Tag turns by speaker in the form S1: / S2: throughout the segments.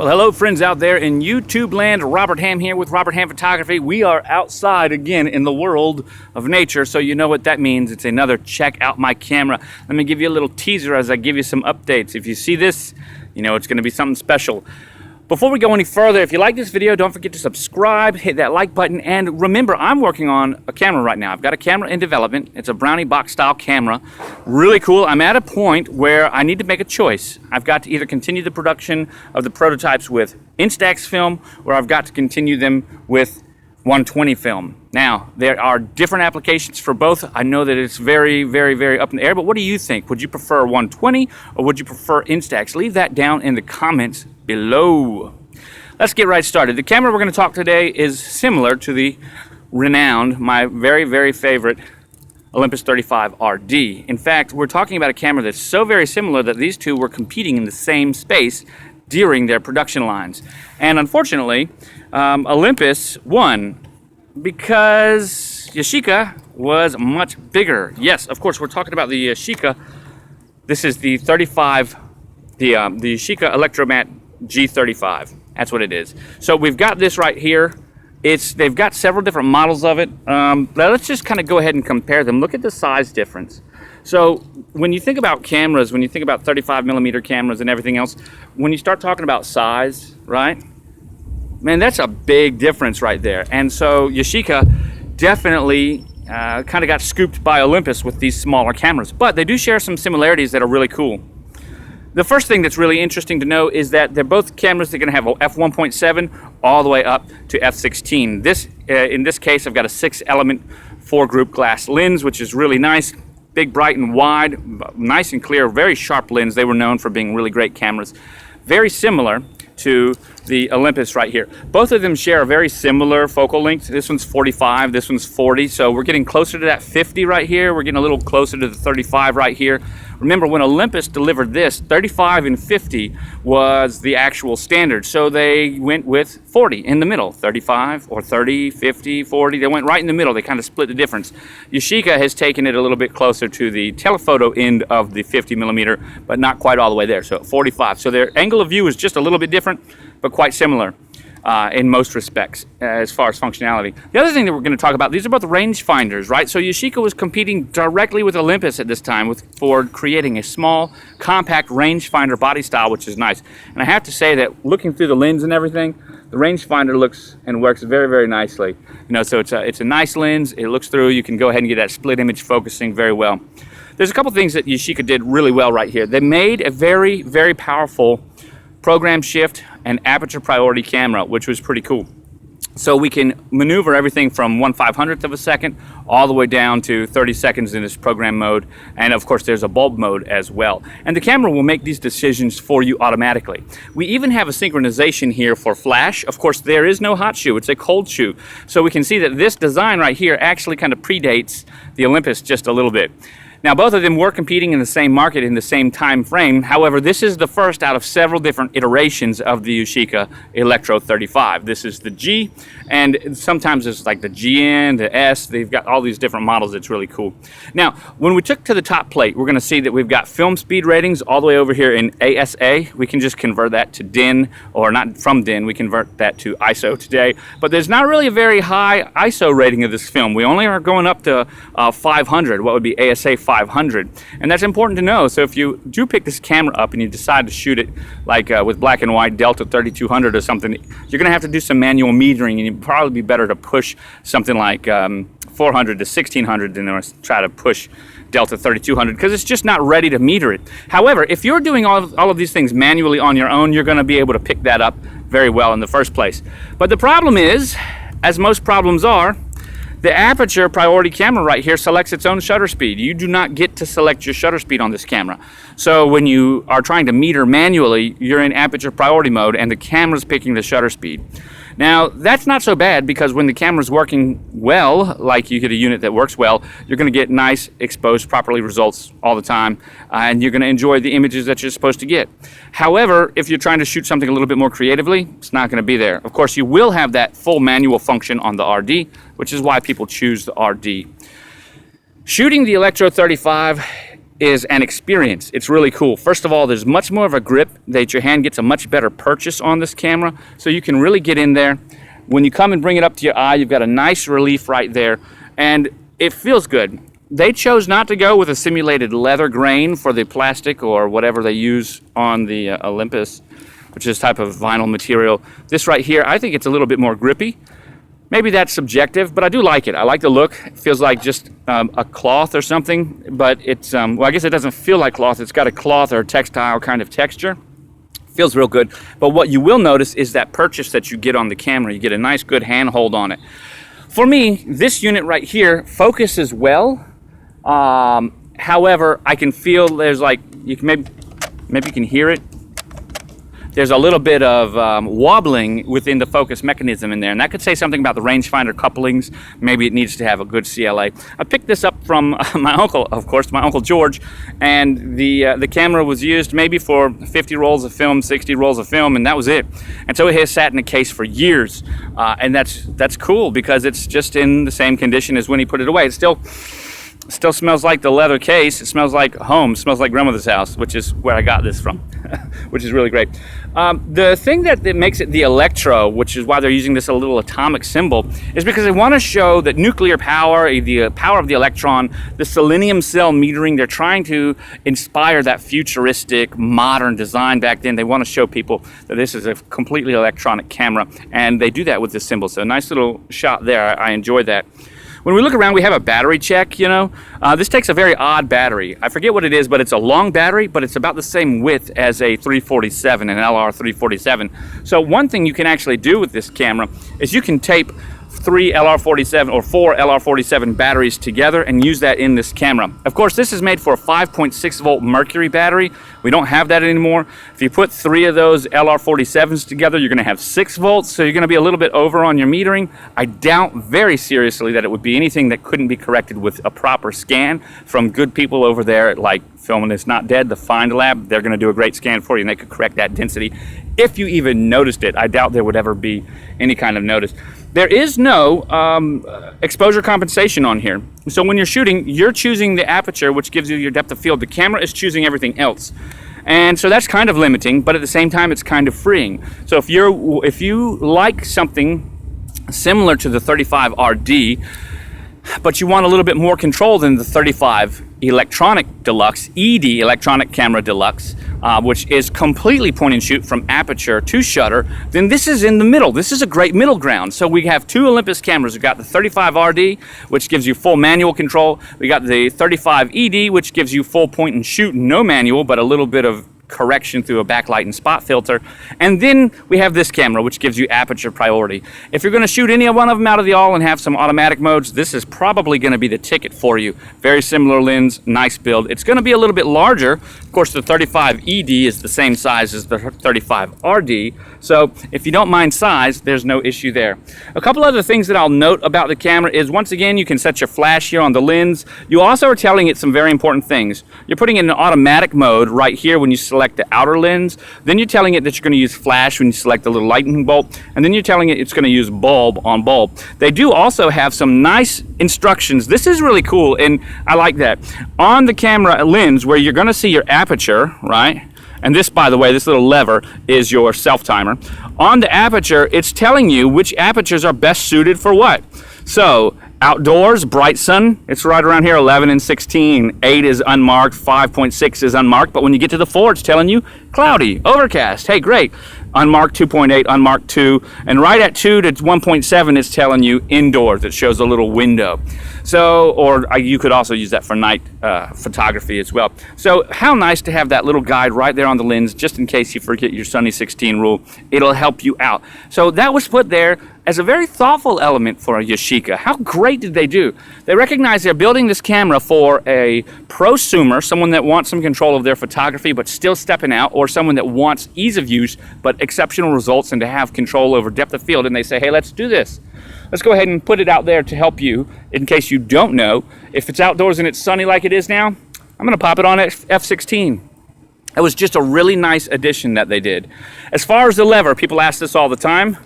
S1: Well, hello friends out there in YouTube land. Robert Hamm here with Robert Hamm Photography. We are outside again in the world of nature, so you know what that means. It's another check out my camera. Let me give you a little teaser as I give you some updates. If you see this, you know it's going to be something special. Before we go any further, if you like this video, don't forget to subscribe, hit that like button, and remember, I'm working on a camera right now. I've got a camera in development. It's a brownie box style camera. Really cool. I'm at a point where I need to make a choice. I've got to either continue the production of the prototypes with Instax film, or I've got to continue them with 120 film. Now, there are different applications for both. I know that it's very, very, very up in the air, but what do you think? Would you prefer 120 or would you prefer Instax? Leave that down in the comments below. Let's get right started. The camera we're going to talk today is similar to the renowned, my very, very favorite Olympus 35 RD. In fact, we're talking about a camera that's so very similar that these two were competing in the same space during their production lines. And unfortunately, Olympus won because Yashica was much bigger. Yes, of course, we're talking about the Yashica. This is the 35, the Yashica Electro G35. That's what it is. So we've got this right here. They've got several different models of it. Let's just kind of go ahead and compare them. Look at the size difference. So when you think about cameras, when you think about 35mm cameras and everything else, when you start talking about size, right? Man, that's a big difference right there. And so Yashica definitely kind of got scooped by Olympus with these smaller cameras. But they do share some similarities that are really cool. The first thing that's really interesting to know is that they're both cameras that are going to have a f1.7 all the way up to f16. In this case, I've got a 6-element 4-group glass lens, which is really nice. Big, bright, and wide, nice and clear, very sharp lens. They were known for being really great cameras. Very similar to the Olympus right here. Both of them share a very similar focal length. This one's 45, this one's 40, so we're getting closer to that 50 right here. We're getting a little closer to the 35 right here. Remember, when Olympus delivered this, 35 and 50 was the actual standard, so they went with 40 in the middle, 35 or 30, 50, 40. They went right in the middle. They kind of split the difference. Yashica has taken it a little bit closer to the telephoto end of the 50mm, but not quite all the way there, so 45. So their angle of view is just a little bit different, but quite similar in most respects as far as functionality. The other thing that we're going to talk about, these are both rangefinders, right? So Yashica was competing directly with Olympus at this time for creating a small, compact rangefinder body style, which is nice. And I have to say that looking through the lens and everything, the rangefinder looks and works very, very nicely. You know, so it's a nice lens. It looks through. You can go ahead and get that split image focusing very well. There's a couple things that Yashica did really well right here. They made a very, very powerful program shift and aperture priority camera, which was pretty cool. So we can maneuver everything from 1/500th of a second all the way down to 30 seconds in this program mode. And of course, there's a bulb mode as well. And the camera will make these decisions for you automatically. We even have a synchronization here for flash. Of course, there is no hot shoe. It's a cold shoe. So we can see that this design right here actually kind of predates the Olympus just a little bit. Now, both of them were competing in the same market in the same time frame. However, this is the first out of several different iterations of the Yashica Electro 35. This is the G, and sometimes it's like the GN, the S. They've got all these different models. It's really cool. Now, when we took to the top plate, we're going to see that we've got film speed ratings all the way over here in ASA. We can just convert that to DIN, or not from DIN. We convert that to ISO today. But there's not really a very high ISO rating of this film. We only are going up to 500, what would be ASA 500, and that's important to know. So if you do pick this camera up and you decide to shoot it like with black and white Delta 3200 or something, you're going to have to do some manual metering, and it'd probably be better to push something like 400 to 1600 than try to push Delta 3200, because it's just not ready to meter it. However, if you're doing all of these things manually on your own, you're going to be able to pick that up very well in the first place. But the problem is, as most problems are, the aperture priority camera right here selects its own shutter speed. You do not get to select your shutter speed on this camera. So when you are trying to meter manually, you're in aperture priority mode and the camera's picking the shutter speed. Now, that's not so bad, because when the camera's working well, like you get a unit that works well, you're going to get nice, exposed, properly results all the time, and you're going to enjoy the images that you're supposed to get. However, if you're trying to shoot something a little bit more creatively, it's not going to be there. Of course, you will have that full manual function on the RD, which is why people choose the RD. Shooting the Electro 35 is an experience. It's really cool. First of all, there's much more of a grip that your hand gets a much better purchase on this camera, so you can really get in there. When you come and bring it up to your eye, you've got a nice relief right there, and it feels good. They chose not to go with a simulated leather grain for the plastic or whatever they use on the Olympus, which is type of vinyl material. This right here, I think it's a little bit more grippy. Maybe that's subjective, but I do like it. I like the look. It feels like just a cloth or something, but it's, well, I guess it doesn't feel like cloth. It's got a cloth or textile kind of texture. Feels real good. But what you will notice is that purchase that you get on the camera. You get a nice, good handhold on it. For me, this unit right here focuses well. However, I can feel there's like, you can maybe you can hear it. There's a little bit of wobbling within the focus mechanism in there, and that could say something about the rangefinder couplings. Maybe it needs to have a good CLA. I picked this up from my uncle, of course, my Uncle George, and the camera was used maybe for 50 rolls of film, 60 rolls of film, and that was it. And so it has sat in a case for years, and that's cool because it's just in the same condition as when he put it away. It still smells like the leather case. It smells like home. It smells like grandmother's house, which is where I got this from, which is really great. The thing that makes it the Electro, which is why they're using this little atomic symbol, is because they want to show that nuclear power, the power of the electron, the selenium cell metering, they're trying to inspire that futuristic, modern design back then. They want to show people that this is a completely electronic camera, and they do that with this symbol. So a nice little shot there. I enjoy that. When we look around, we have a battery check, you know. This takes a very odd battery. I forget what it is, but it's a long battery, but it's about the same width as a 347, an LR 347. So one thing you can actually do with this camera is you can tape 3 LR47 or 4 LR47 batteries together and use that in this camera. Of course, this is made for a 5.6 volt mercury battery. We don't have that anymore. If you put 3 of those LR47s together, you're going to have 6 volts, so you're going to be a little bit over on your metering. I doubt very seriously that it would be anything that couldn't be corrected with a proper scan from good people over there at like Filming It's Not Dead, the Find Lab. They're going to do a great scan for you, and they could correct that density. If you even noticed it, I doubt there would ever be any kind of notice. There is no exposure compensation on here. So when you're shooting, you're choosing the aperture, which gives you your depth of field. The camera is choosing everything else. And so that's kind of limiting, but at the same time, it's kind of freeing. So if you like something similar to the 35 RD, but you want a little bit more control than the 35 Electronic Deluxe, ED Electronic Camera Deluxe, which is completely point and shoot from aperture to shutter, then this is in the middle. This is a great middle ground. So we have 2 Olympus cameras. We've got the 35 RD, which gives you full manual control. We got the 35 ED, which gives you full point and shoot, no manual, but a little bit of correction through a backlight and spot filter. And then we have this camera, which gives you aperture priority. If you're going to shoot any one of them out of the all and have some automatic modes, this is probably going to be the ticket for you. Very similar lens, nice build. It's going to be a little bit larger. Of course, the 35 ED is the same size as the 35 RD. So if you don't mind size, there's no issue there. A couple other things that I'll note about the camera is, once again, you can set your flash here on the lens. You also are telling it some very important things. You're putting it in an automatic mode right here when you select the outer lens. Then you're telling it that you're going to use flash when you select the little lightning bolt. And then you're telling it it's going to use bulb on bulb. They do also have some nice instructions. This is really cool, and I like that. On the camera lens, where you're going to see your aperture, right? And this, by the way, this little lever is your self-timer. On the aperture, it's telling you which apertures are best suited for what. So, outdoors, bright sun, it's right around here, 11 and 16. 8 is unmarked, 5.6 is unmarked. But when you get to the 4, it's telling you cloudy, overcast. Hey, great. Unmarked 2.8, unmarked 2. And right at 2 to 1.7, it's telling you indoors. It shows a little window. So, or you could also use that for night photography as well. So how nice to have that little guide right there on the lens, just in case you forget your Sunny 16 rule. It'll help you out. So that was put there as a very thoughtful element for a Yashica. How great did they do? They recognize they're building this camera for a prosumer, someone that wants some control of their photography but still stepping out, or someone that wants ease of use but exceptional results and to have control over depth of field. And they say, hey, let's do this. Let's go ahead and put it out there to help you in case you don't know. If it's outdoors and it's sunny like it is now, I'm going to pop it on at f/16. It was just a really nice addition that they did. As far as the lever, people ask this all the time.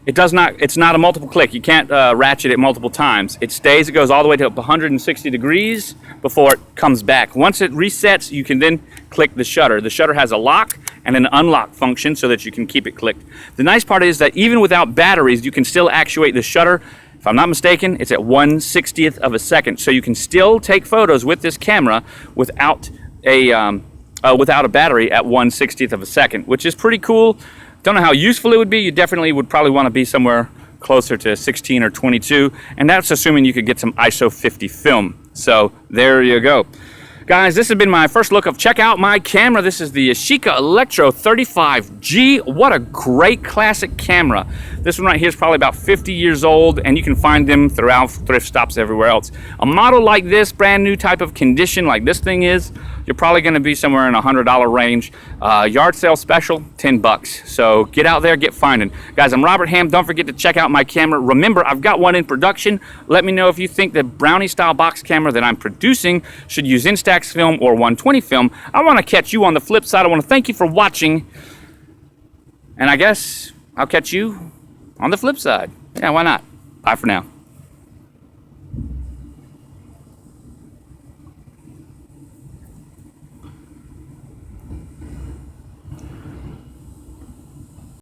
S1: it's not a multiple click. You can't ratchet it multiple times. It stays, it goes all the way to up 160 degrees before it comes back. Once it resets, you can then click the shutter. The shutter has a lock and an unlock function so that you can keep it clicked. The nice part is that even without batteries, you can still actuate the shutter. If I'm not mistaken, it's at 1/60th of a second. So you can still take photos with this camera without a battery at 1/60th of a second, which is pretty cool. Don't know how useful it would be. You definitely would probably want to be somewhere closer to 16 or 22, and that's assuming you could get some ISO 50 film. So there you go. Guys, this has been my first look of check out my camera. This is the Yashica Electro 35G. What a great classic camera. This one right here is probably about 50 years old, and you can find them throughout thrift stops everywhere else. A model like this, brand new type of condition like this thing is, you're probably going to be somewhere in a $100 range. Yard sale special, 10 bucks. So get out there, get finding. Guys, I'm Robert Hamm. Don't forget to check out my camera. Remember, I've got one in production. Let me know if you think the brownie style box camera that I'm producing should use Instax film or 120 film. I want to catch you on the flip side. I want to thank you for watching. And I guess I'll catch you on the flip side. Yeah, why not? Bye for now.